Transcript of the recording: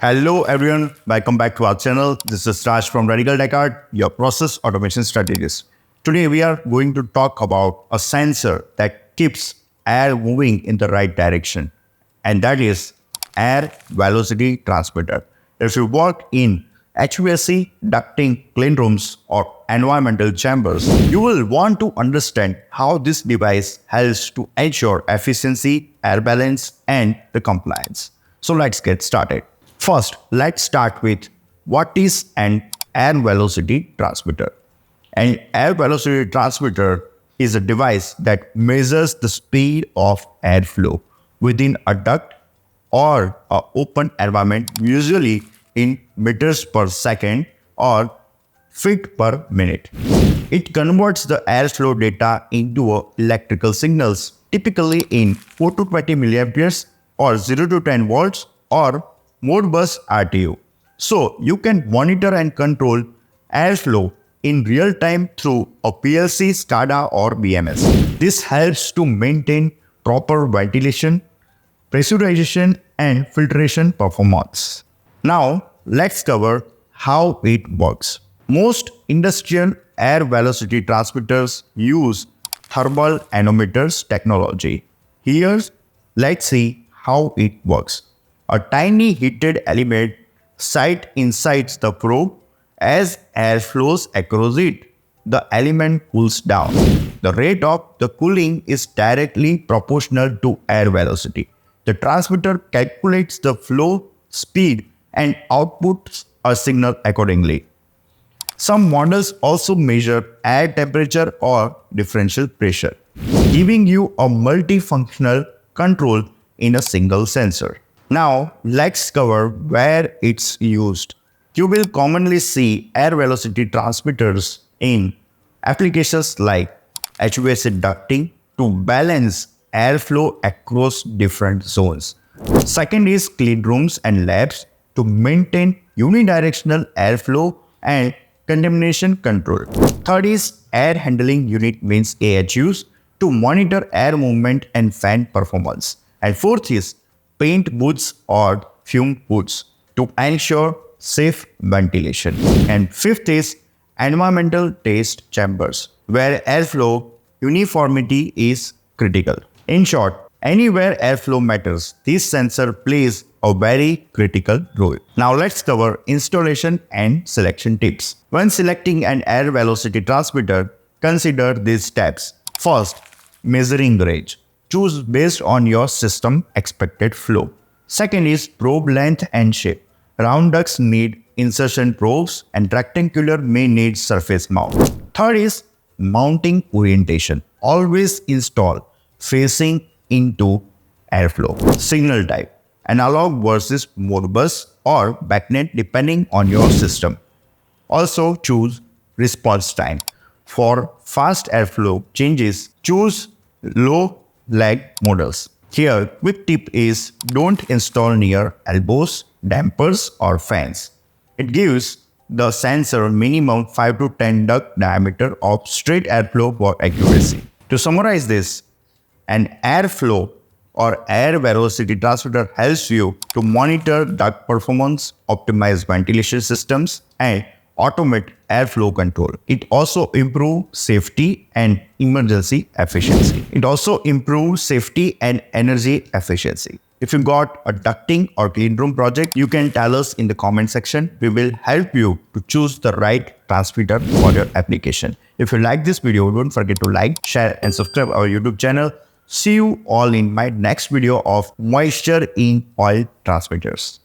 Hello everyone, welcome back to our channel. This is Raj from Radical Descartes, your process automation strategist. Today we are going to talk about a sensor that keeps air moving in the right direction, and that is air velocity transmitter. If you work in HVAC, ducting, clean rooms or environmental chambers, you will want to understand how this device helps to ensure efficiency, air balance and the compliance. So let's get started. First, let's start with what is an air velocity transmitter. An air velocity transmitter is a device that measures the speed of airflow within a duct or an open environment, usually in meters per second or feet per minute. It converts the airflow data into electrical signals, typically in 4 to 20 milliamperes or 0 to 10 volts or Modbus RTU. So you can monitor and control airflow in real time through a PLC, SCADA or BMS. This helps to maintain proper ventilation, pressurization and filtration performance. Now let's cover how it works. Most industrial air velocity transmitters use thermal anemometers technology. Here, let's see how it works. A tiny heated element sits inside the probe. As air flows across it, the element cools down. The rate of the cooling is directly proportional to air velocity. The transmitter calculates the flow speed and outputs a signal accordingly. Some models also measure air temperature or differential pressure, giving you a multifunctional control in a single sensor. Now, let's cover where it's used. You will commonly see air velocity transmitters in applications like HVAC ducting to balance airflow across different zones. Second is clean rooms and labs to maintain unidirectional airflow and contamination control. Third is air handling unit, means AHUs, to monitor air movement and fan performance. And fourth is paint booths or fume hoods to ensure safe ventilation. And fifth is environmental test chambers, where airflow uniformity is critical. In short, anywhere airflow matters, this sensor plays a very critical role. Now let's cover installation and selection tips. When selecting an air velocity transmitter, consider these steps. First, measuring range. Choose based on your system expected flow. Second is probe length and shape. Round ducts need insertion probes and rectangular may need surface mount. Third is mounting orientation. Always install facing into airflow. Signal type: analog versus Modbus or backnet depending on your system. Also choose response time. For fast airflow changes, choose low lag models. Here, quick tip is don't install near elbows, dampers or fans. It gives the sensor minimum 5 to 10 duct diameter of straight airflow for accuracy. To summarize this, an airflow or air velocity transmitter helps you to monitor duct performance, optimize ventilation systems and automate airflow control. It also improves safety and emergency efficiency. It also improves safety and energy efficiency. If you got a ducting or clean room project, you can tell us in the comment section. We will help you to choose the right transmitter for your application. If you like this video, don't forget to like, share and subscribe our YouTube channel. See you all in my next video of moisture in oil transmitters.